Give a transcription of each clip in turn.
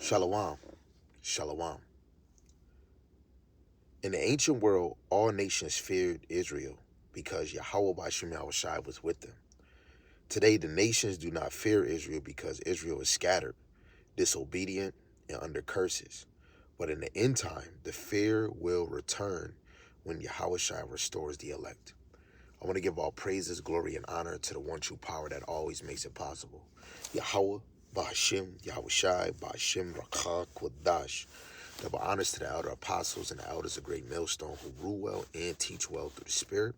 Shalom, shalom. In the ancient world, all nations feared Israel because Yahawah Yahushai was with them. Today, the nations do not fear Israel because Israel is scattered, disobedient, and under curses. But in the end time, the fear will return when Yahushai restores the elect. I want to give all praises, glory, and honor to the one true power that always makes it possible. Yahawah, Bahashim, Yahushai, Bahashim, Rakha, Kwadash. Double honors to the elder apostles and the elders of Great Millstone who rule well and teach well through the Spirit.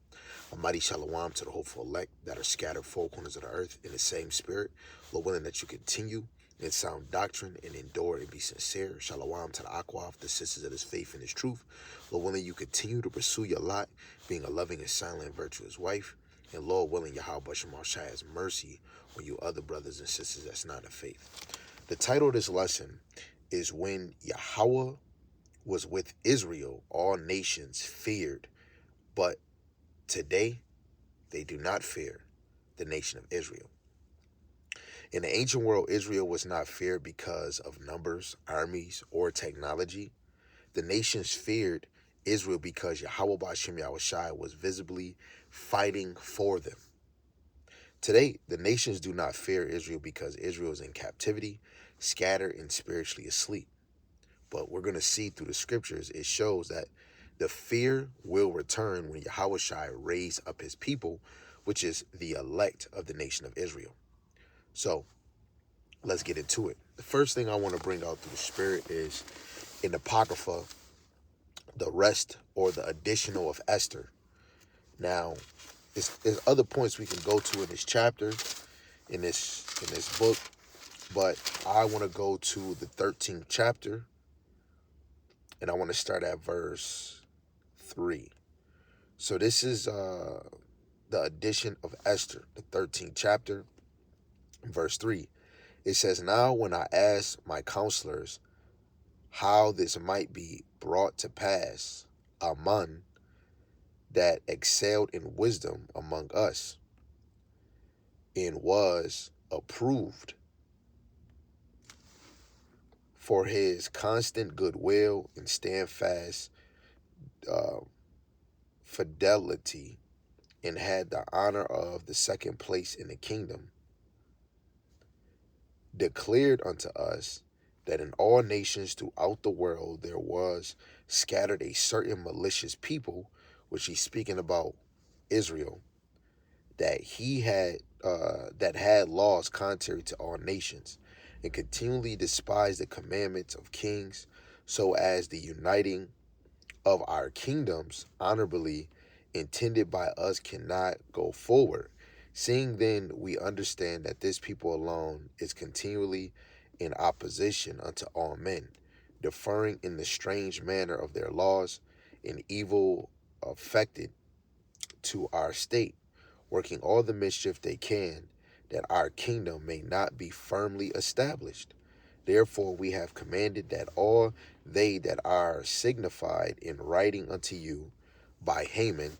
A mighty shalom to the hopeful elect that are scattered four corners of the earth in the same Spirit. Lord willing that you continue in sound doctrine and endure and be sincere. Shalom to the Yahawah, the sisters of his faith and his truth. Lord willing you continue to pursue your lot, being a loving and silent and virtuous wife. And Lord willing, Yahawah Shai has mercy on you other brothers and sisters that's not in faith. The title of this lesson is When Yahawah was with Israel, all nations feared, but today they do not fear the nation of Israel. In the ancient world, Israel was not feared because of numbers, armies, or technology. The nations feared Israel because Yahawah Ba'ashem Yahushai was visibly fighting for them. Today, the nations do not fear Israel because Israel is in captivity, scattered, and spiritually asleep. But we're going to see through the scriptures, it shows that the fear will return when Yahushai raise up his people, which is the elect of the nation of Israel. So let's get into it. The first thing I want to bring out through the Spirit is in the Apocrypha, the rest or the additional of Esther. Now, there's other points we can go to in this chapter, in this book, but I want to go to the 13th chapter, and I want to start at verse 3. So this is the addition of Esther, the 13th chapter, verse 3. It says, "Now when I asked my counselors how this might be brought to pass, Aman, that excelled in wisdom among us, and was approved for his constant goodwill and steadfast fidelity, and had the honor of the second place in the kingdom, declared unto us that in all nations throughout the world there was scattered a certain malicious people," which he's speaking about Israel, "that he had that had laws contrary to all nations, and continually despised the commandments of kings, so as the uniting of our kingdoms honorably intended by us cannot go forward. Seeing then we understand that this people alone is continually in opposition unto all men, deferring in the strange manner of their laws, and evil affected to our state, working all the mischief they can, that our kingdom may not be firmly established. Therefore we have commanded that all they that are signified in writing unto you by Haman,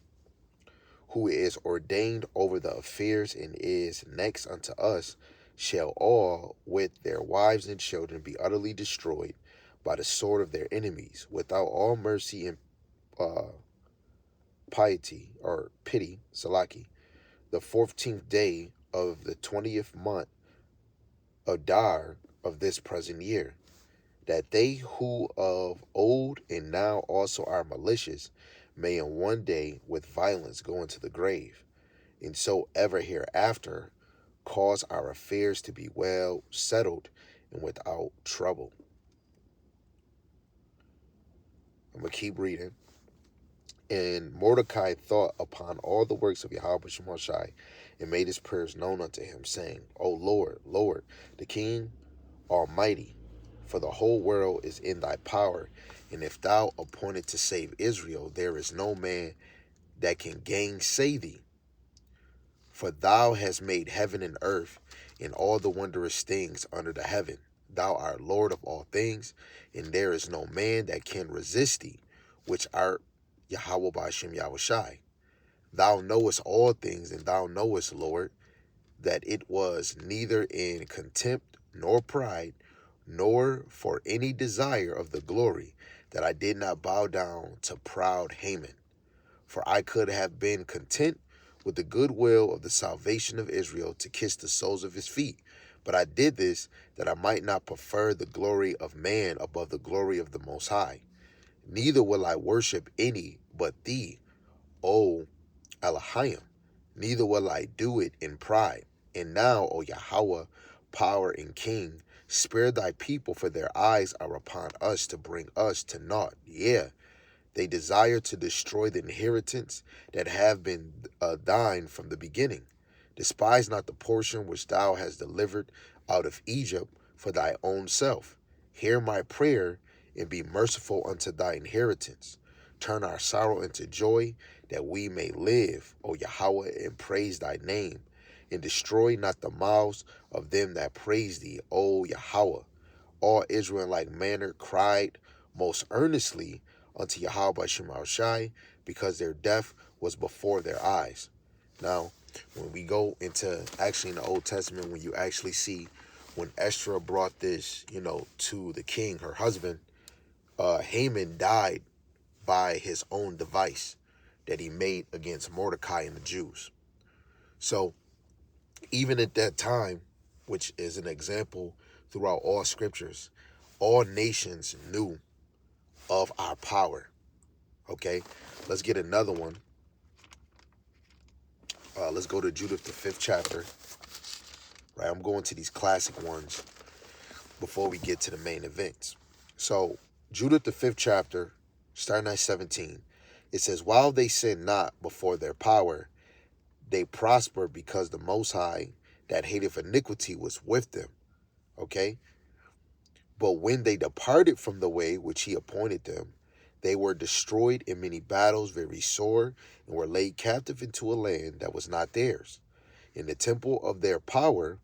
who is ordained over the affairs and is next unto us, shall all with their wives and children be utterly destroyed by the sword of their enemies, without all mercy and piety or pity, Salaki, the 14th day of the 20th month Adar of this present year, that they who of old and now also are malicious may in one day with violence go into the grave, and so ever hereafter cause our affairs to be well settled and without trouble." I'm going to keep reading. "And Mordecai thought upon all the works of Yahawah Shai, and made his prayers known unto him, saying, O Lord, Lord, the King Almighty, for the whole world is in thy power, and if thou appointed to save Israel, there is no man that can gainsay thee. For thou hast made heaven and earth, and all the wondrous things under the heaven. Thou art Lord of all things, and there is no man that can resist thee, which art Yahawah Ba'ashem Yahushai. Thou knowest all things, and thou knowest, Lord, that it was neither in contempt nor pride, nor for any desire of the glory, that I did not bow down to proud Haman. For I could have been content with the goodwill of the salvation of Israel to kiss the soles of his feet. But I did this that I might not prefer the glory of man above the glory of the Most High. Neither will I worship any but thee, O Elohim. Neither will I do it in pride. And now, O Yahawah, power and king, spare thy people, for their eyes are upon us to bring us to naught. Yeah, they desire to destroy the inheritance that have been thine from the beginning. Despise not the portion which thou hast delivered out of Egypt for thy own self. Hear my prayer, and be merciful unto thy inheritance. Turn our sorrow into joy, that we may live, O Yahawah, and praise thy name. And destroy not the mouths of them that praise thee, O Yahawah. All Israel in like manner cried most earnestly unto Yahawah by Shema Shai, because their death was before their eyes. Now, when we go into actually in the Old Testament, when you actually see when Esther brought this, to the king, her husband, Haman died by his own device that he made against Mordecai and the Jews. So even at that time, which is an example throughout all scriptures, all nations knew of our power. Okay, let's get another one. Let's go to Judith, the 5th chapter. Right, I'm going to these classic ones before we get to the main events. So, Judith, the 5th chapter, starting at 17, it says, while they sin not before their power, they prosper, because the Most High that hateth iniquity was with them. Okay? But when they departed from the way which he appointed them, they were destroyed in many battles, very sore, and were laid captive into a land that was not theirs. And the temple of their power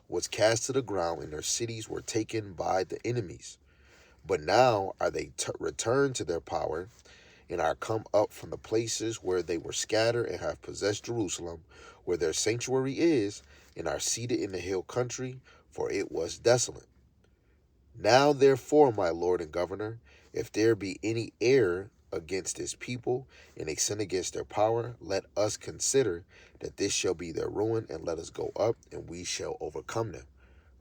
was cast to the ground, and their cities were taken by the enemies. But now are they returned to their power, and are come up from the places where they were scattered, and have possessed Jerusalem, where their sanctuary is, and are seated in the hill country, for it was desolate. Now therefore, my Lord and Governor, if there be any error against this people, and they sin against their power, let us consider that this shall be their ruin, and let us go up, and we shall overcome them.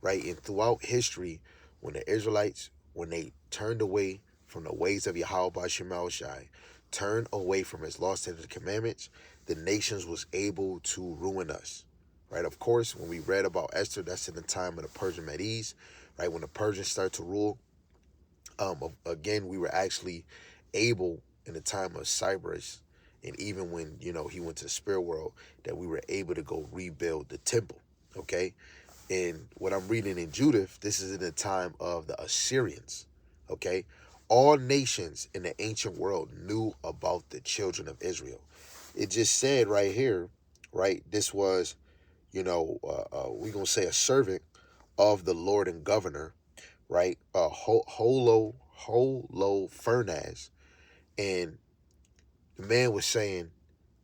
Right? And throughout history, when the Israelites, when they turned away from the ways of Yahawah by Shema Shai, turned away from his laws and his commandments, the nations was able to ruin us. Right? Of course, when we read about Esther, that's in the time of the Persian Medes, right? When the Persians started to rule, again, we were actually able in the time of Cyrus, and even when, he went to the spirit world, that we were able to go rebuild the temple. Okay? And what I'm reading in Judith, this is in the time of the Assyrians. Okay? All nations in the ancient world knew about the children of Israel. It just said right here, right? This was, we're going to say a servant of the Lord and Governor, right? Holofernes. And the man was saying,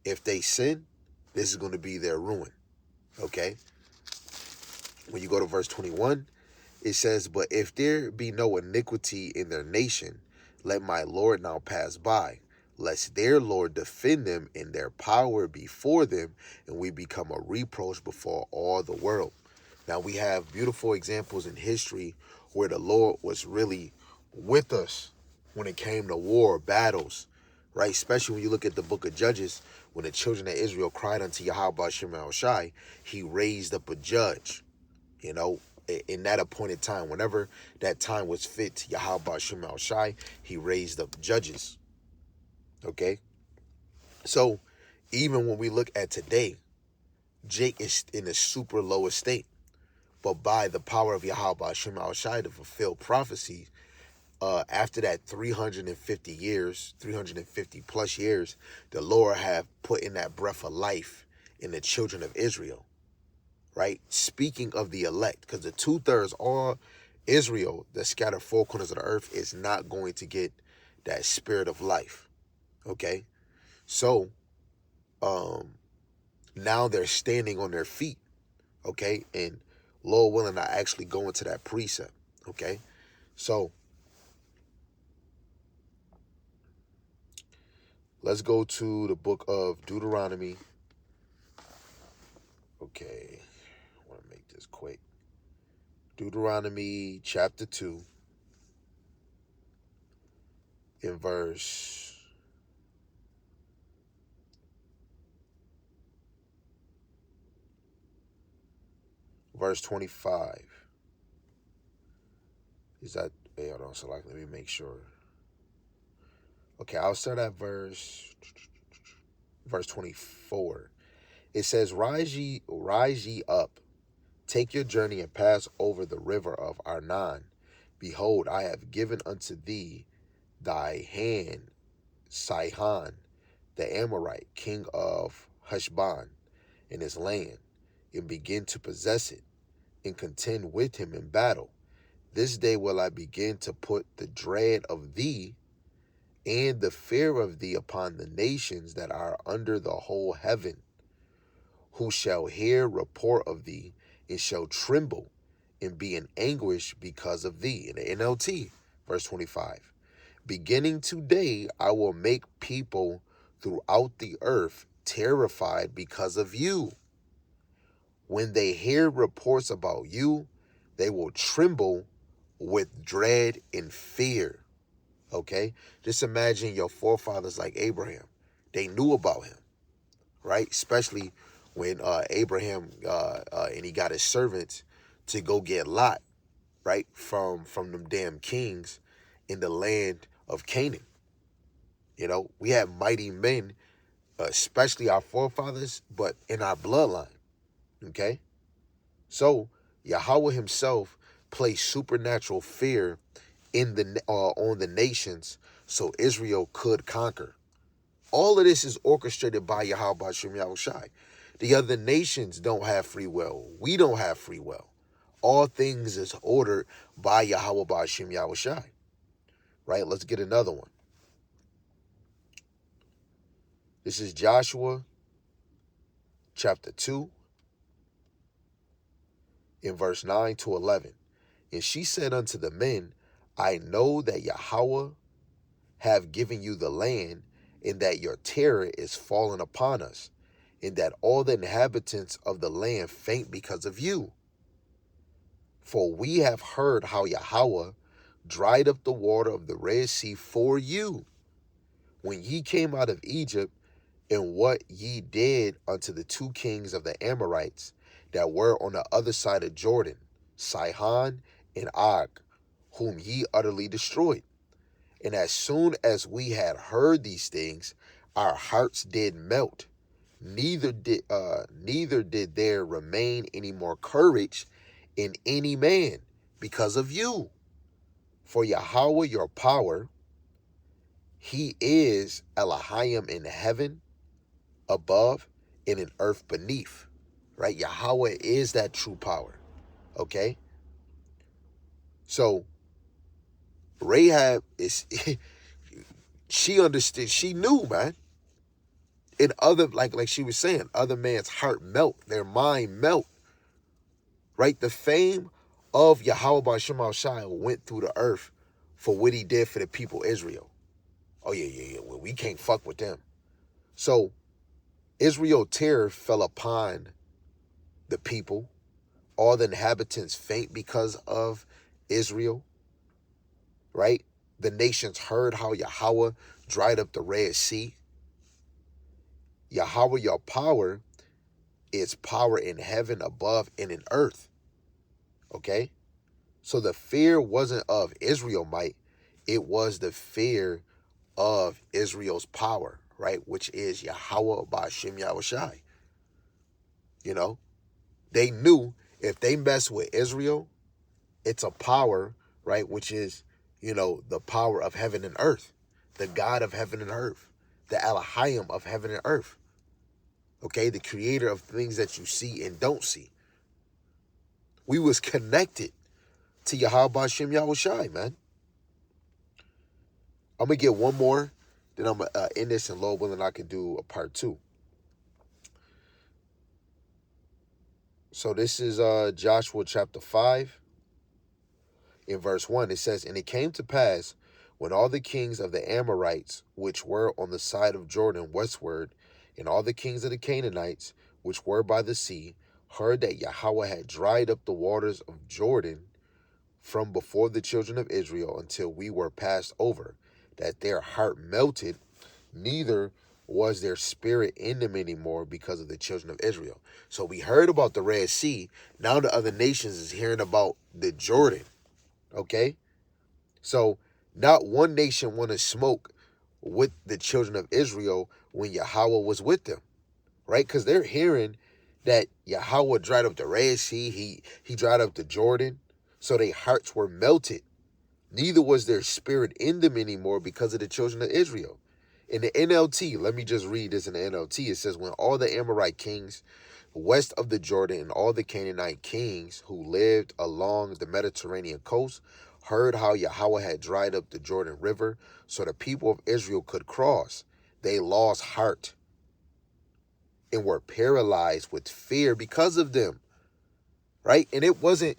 if they sin, this is going to be their ruin. Okay? When you go to verse 21, it says, but if there be no iniquity in their nation, let my Lord now pass by, lest their Lord defend them in their power before them, and we become a reproach before all the world. Now, we have beautiful examples in history where the Lord was really with us when it came to war, battles, right? Especially when you look at the book of Judges, when the children of Israel cried unto Yahawah Shema Shai, he raised up a judge, in that appointed time. Whenever that time was fit to Yahawah Shema Shai, he raised up judges. Okay? So, even when we look at today, Jake is in a super low estate. But by the power of Yahawah Shema Shai to fulfill prophecy, after that 350 years, 350 plus years, the Lord have put in that breath of life in the children of Israel. Right? Speaking of the elect, because the 2/3, all Israel that scattered 4 corners of the earth, is not going to get that spirit of life. Okay? So, now they're standing on their feet. Okay? And Lord willing, I actually go into that precept. Okay? So let's go to the book of Deuteronomy. Okay, I want to make this quick. Deuteronomy chapter 2 in verse 25. Is that, wait, hold on, so like, let me make sure. Okay, I'll start at verse 24. It says, rise ye up, take your journey and pass over the river of Arnon. Behold, I have given unto thee thy hand Sihon, the Amorite, king of Heshbon, in his land, and begin to possess it, and contend with him in battle. This day will I begin to put the dread of thee and the fear of thee upon the nations that are under the whole heaven, who shall hear report of thee, and shall tremble and be in anguish because of thee. In the NLT, verse 25. Beginning today, I will make people throughout the earth terrified because of you. When they hear reports about you, they will tremble with dread and fear. Okay? Just imagine your forefathers like Abraham. They knew about him, right? Especially when Abraham and he got his servants to go get Lot, right? From them damn kings in the land of Canaan. You know, we have mighty men, especially our forefathers, but in our bloodline. Okay? So Yahawah himself placed supernatural fear in the on the nations so Israel could conquer. All of this is orchestrated by Yahawah B'Shem Yahushai. The other nations don't have free will. We don't have free will. All things is ordered by Yahawah B'Shem Yahushai. Right? Let's get another one. This is Joshua chapter 2 in verse 9 to 11. And she said unto the men, I know that Yahawah have given you the land, and that your terror is fallen upon us, and that all the inhabitants of the land faint because of you. For we have heard how Yahawah dried up the water of the Red Sea for you, when ye came out of Egypt, and what ye did unto the two kings of the Amorites that were on the other side of Jordan, Sihon and Og, whom ye utterly destroyed. And as soon as we had heard these things, our hearts did melt. Neither did there remain any more courage in any man because of you. For Yahawah your power, he is Elohim in heaven above and in earth beneath. Right? Yahawah is that true power. Okay? So Rahab is she understood, she knew, man. And other, like she was saying, other man's heart melt, their mind melt. Right? The fame of Yahawah B'Shem Shai went through the earth for what he did for the people Israel. Oh yeah. Well, we can't fuck with them. So Israel terror fell upon the people. All the inhabitants faint because of Israel. Right? The nations heard how Yahawah dried up the Red Sea. Yahawah, your power, is power in heaven above and in earth. Okay? So the fear wasn't of Israel might, it was the fear of Israel's power, right? Which is Yahawah B'Shem Yahushai. You know? They knew if they mess with Israel, it's a power, right? Which is, you know, the power of heaven and earth. The God of heaven and earth. The Elohim of heaven and earth. Okay? The creator of things that you see and don't see. We was connected to Yahawah B'Shem Yahushai, man. I'm going to get one more, then I'm going to end this, and Lord willing, I can do a part 2. So this is Joshua chapter 5. in verse 1, it says, "And it came to pass, when all the kings of the Amorites, which were on the side of Jordan westward, and all the kings of the Canaanites, which were by the sea, heard that Yahawah had dried up the waters of Jordan from before the children of Israel until we were passed over, that their heart melted, neither was their spirit in them anymore because of the children of Israel." So we heard about the Red Sea. Now the other nations is hearing about the Jordan. Okay? So not one nation want to smoke with the children of Israel when Yahawah was with them. Right? Because they're hearing that Yahawah dried up the Red Sea. He dried up the Jordan. So their hearts were melted. Neither was their spirit in them anymore because of the children of Israel. In the NLT, let me just read this in the NLT. It says, "When all the Amorite kings west of the Jordan and all the Canaanite kings who lived along the Mediterranean coast heard how Yahawah had dried up the Jordan River so the people of Israel could cross, they lost heart and were paralyzed with fear because of them." Right? And it wasn't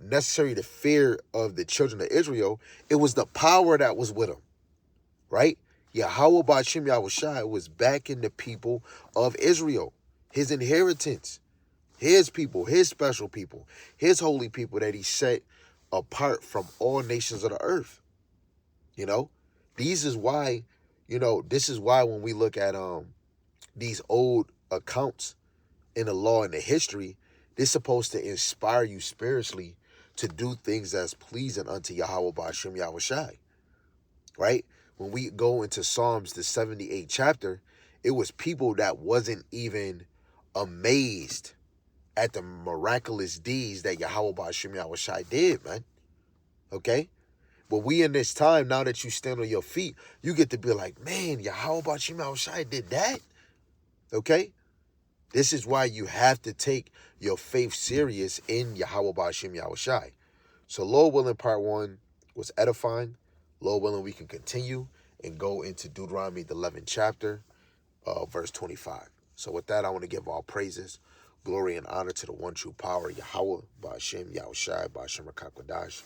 necessarily the fear of the children of Israel. It was the power that was with them. Right? Yahawah Ba'ashem Yahushai was backing the people of Israel, his inheritance, his people, his special people, his holy people that he set apart from all nations of the earth. You know, this is why when we look at these old accounts in the law and the history, they're supposed to inspire you spiritually to do things that's pleasing unto Yahawah Ba'ashem Yahushai. Right? When we go into Psalms, the 78th chapter, it was people that wasn't even amazed at the miraculous deeds that Yahawah Ba'ashem Yahushai did, man. Okay? But we in this time, now that you stand on your feet, you get to be like, man, Yahawah Ba'ashem Yahushai did that. Okay? This is why you have to take your faith serious in Yahawah Ba'ashem Yahushai. So Lord willing, part 1 was edifying. Lord willing, we can continue and go into Deuteronomy, the 11th chapter, verse 25. So with that, I want to give all praises, glory, and honor to the one true power, Yahawah Ba'ashem Yahushai Ba'ashem HaKadosh.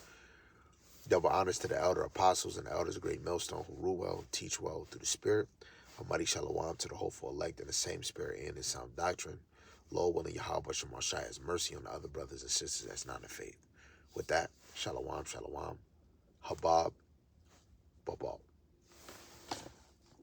Double honors to the elder apostles and the elders of Great Millstone who rule well, teach well through the Spirit. Almighty Shalom to the hopeful elect in the same spirit and in sound doctrine. Lord willing, Yahawah Ba'ashem Yahushai has mercy on the other brothers and sisters that's not in faith. With that, Shalom, Shalom, Habab, Babal.